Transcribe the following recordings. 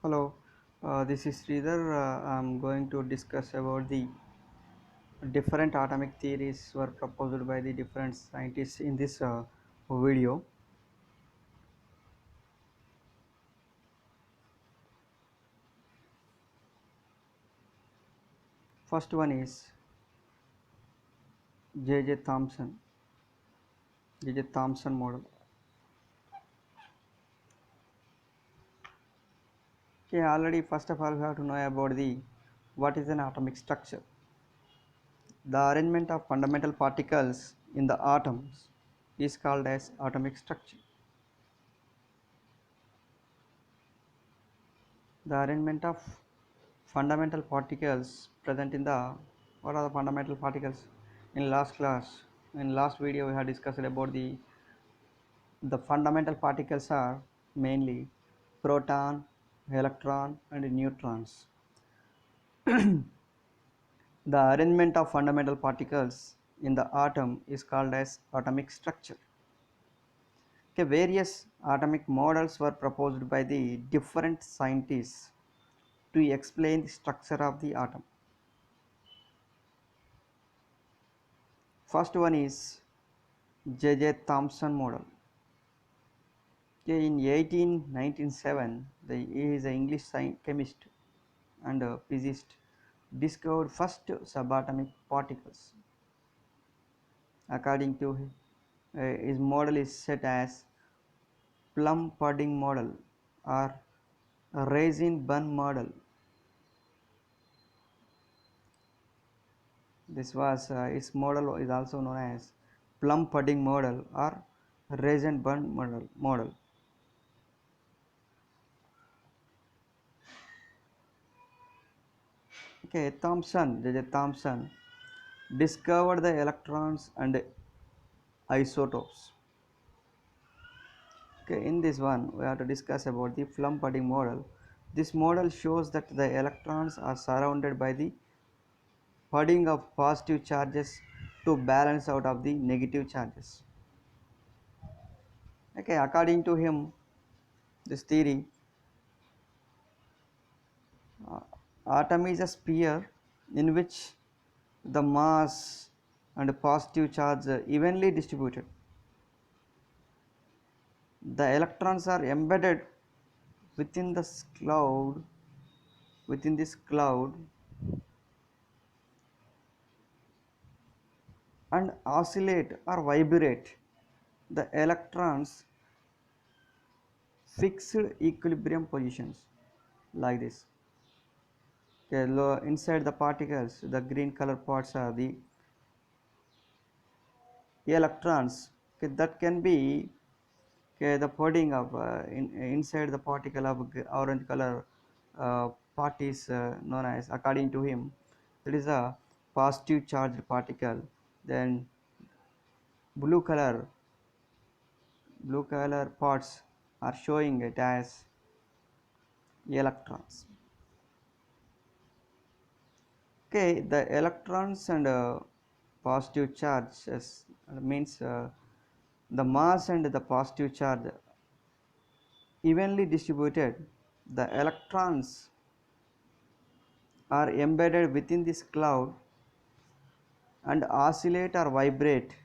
Hello, this is Sridhar. I'm going to discuss about the different atomic theories were proposed by the different scientists in this video. First one is J. J. Thomson, J. J. Thomson model. Okay, already first of all we have to know about the what is an atomic structure. The arrangement of fundamental particles in the atoms is called as atomic structure. The arrangement of fundamental particles present in the what are the fundamental particles in last class in last video we have discussed about the fundamental particles are mainly proton, electron and neutrons. The arrangement of fundamental particles in the atom is called as atomic structure. Okay, various atomic models were proposed by the different scientists to explain the structure of the atom. First one is J. J. Thomson model. Okay, in 1897, he is an English chemist and a physicist discovered first subatomic particles. According to his model is set as plum pudding model or raisin bun model. This was its model is also known as plum pudding model or raisin bun model. Okay, Thomson, J. J. Thomson discovered the electrons and isotopes. Okay, in this one we have to discuss about the plum pudding model. This model shows that the electrons are surrounded by the pudding of positive charges to balance out of the negative charges. Okay, according to him, this theory, uh, atom is a sphere in which the mass and positive charge are evenly distributed. The electrons are embedded within this cloud within this cloud and oscillate or vibrate. The electrons fixed equilibrium positions like this. Okay, inside the particles, the green color parts are the electrons. Okay, that can be okay, the pudding of inside the particle of orange color part is known as, according to him, that is a positive charged particle. Then blue color parts are showing it as electrons. Okay, the electrons and positive charges means the mass and the positive charge evenly distributed. The electrons are embedded within this cloud and oscillate or vibrate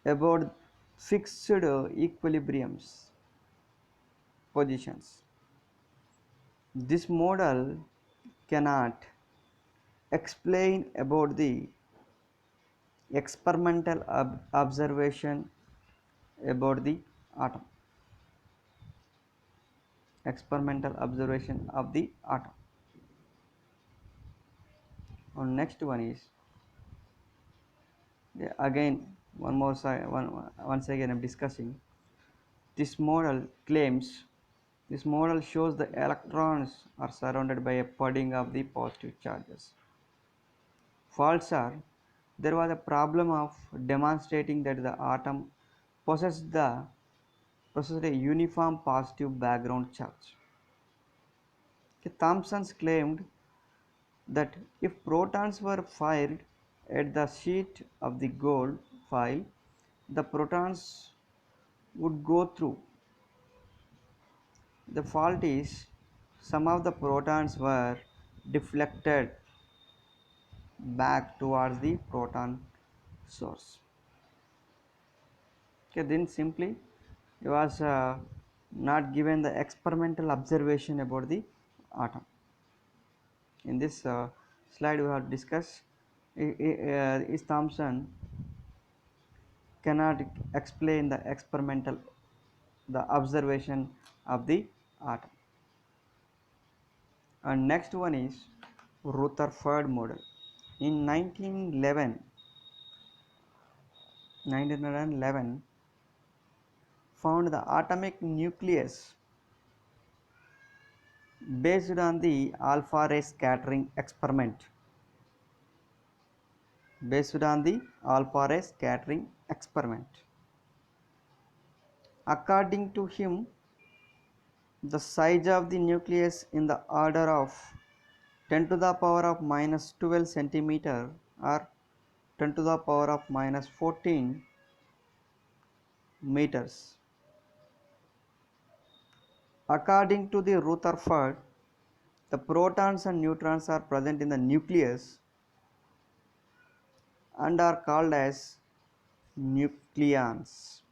about fixed equilibriums positions. This model cannot explain about the experimental observation about the atom. Experimental observation of the atom. And next one is, yeah, again one more side once again I'm discussing this model claims. This model shows the electrons are surrounded by a pudding of the positive charges. Faults are, there was a problem of demonstrating that the atom possessed the possessed a uniform positive background charge. Okay, Thomson claimed that if protons were fired at the sheet of the gold foil, the protons would go through The fault is some of the protons were deflected back towards the proton source. Okay, then simply it was not given the experimental observation about the atom. In this slide we have discussed is Thomson cannot explain the experimental the observation of the atom. And next one is Rutherford model. In 1911 found the atomic nucleus based on the alpha ray scattering experiment. Based on the alpha ray scattering experiment. According to him, the size of the nucleus in the order of 10 to the power of minus 12 centimeter or 10 to the power of minus 14 meters. According to the Rutherford, the protons and neutrons are present in the nucleus and are called as nucleons.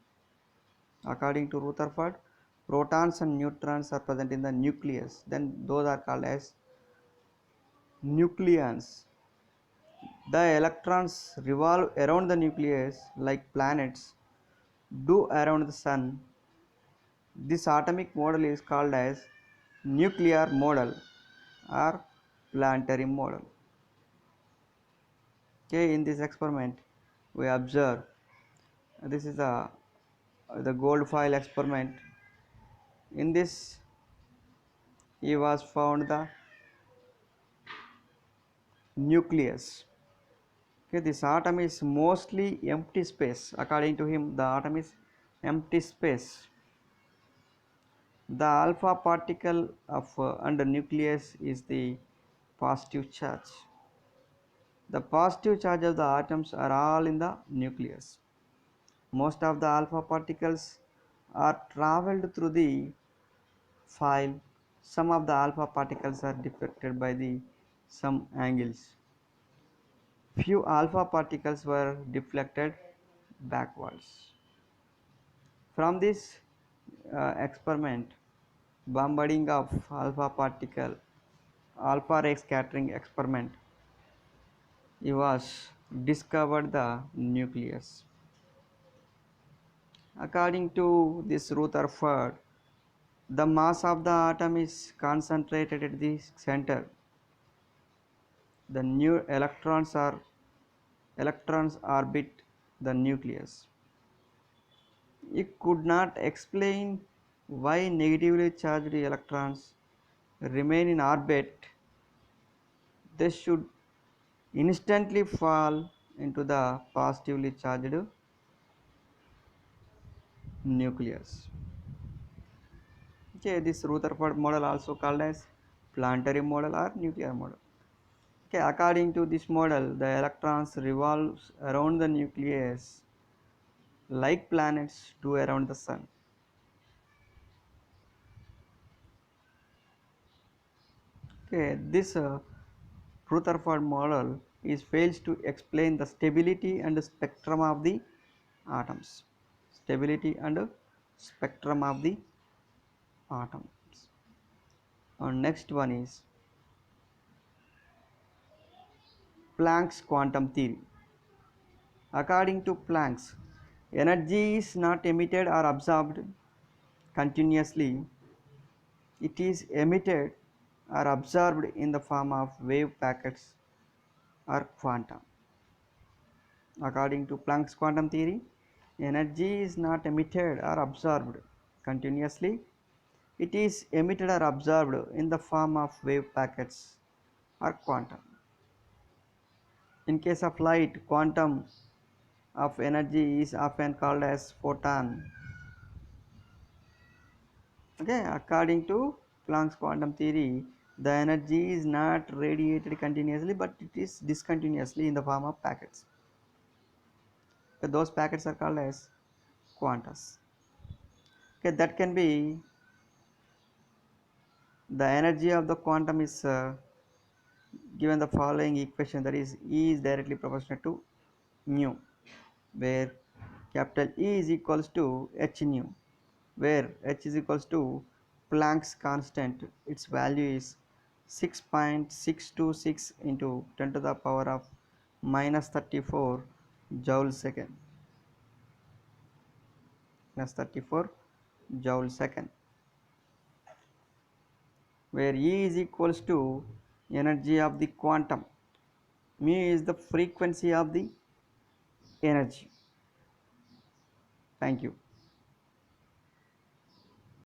According to Rutherford, protons and neutrons are present in the nucleus, then those are called as nucleons. The electrons revolve around the nucleus like planets do around the sun. This atomic model is called as nuclear model or planetary model. Okay, in this experiment we observe this is the gold foil experiment. In this he was found the nucleus. Okay, this atom is mostly empty space. According to him, the atom is empty space. The alpha particle of under nucleus is the positive charge. The positive charge of the atoms are all in the nucleus. Most of the alpha particles are traveled through the foil. Some of the alpha particles are deflected by the some angles. Few alpha particles were deflected backwards. From this experiment, bombarding of alpha particle, alpha ray scattering experiment, it was discovered the nucleus. According to this Rutherford, the mass of the atom is concentrated at the center. The new electrons orbit the nucleus. It could not explain why negatively charged electrons remain in orbit. They should instantly fall into the positively charged nucleus. Okay, this Rutherford model also called as planetary model or nuclear model. Okay, according to this model, the electrons revolves around the nucleus like planets do around the sun. Okay, this Rutherford model is fails to explain the stability and spectrum of the atoms. Stability and spectrum of the atoms. And next one is Planck's quantum theory. According to Planck's, energy is not emitted or absorbed continuously. It is emitted or absorbed in the form of wave packets or quantum. According to Planck's quantum theory, energy is not emitted or absorbed continuously. It is emitted or absorbed in the form of wave packets or quantum. In case of light, quantum of energy is often called as photon. Okay, according to Planck's quantum theory, the energy is not radiated continuously but it is discontinuously in the form of packets. Okay, those packets are called as quantas. Okay, that can be The energy of the quantum is given the following equation, that is E is directly proportional to mu, where capital E is equals to h nu, where h is equals to Planck's constant. Its value is 6.626 into 10 to the power of minus 34 joule second, minus 34 joule second, where E is equals to energy of the quantum, mu is the frequency of the energy. Thank you.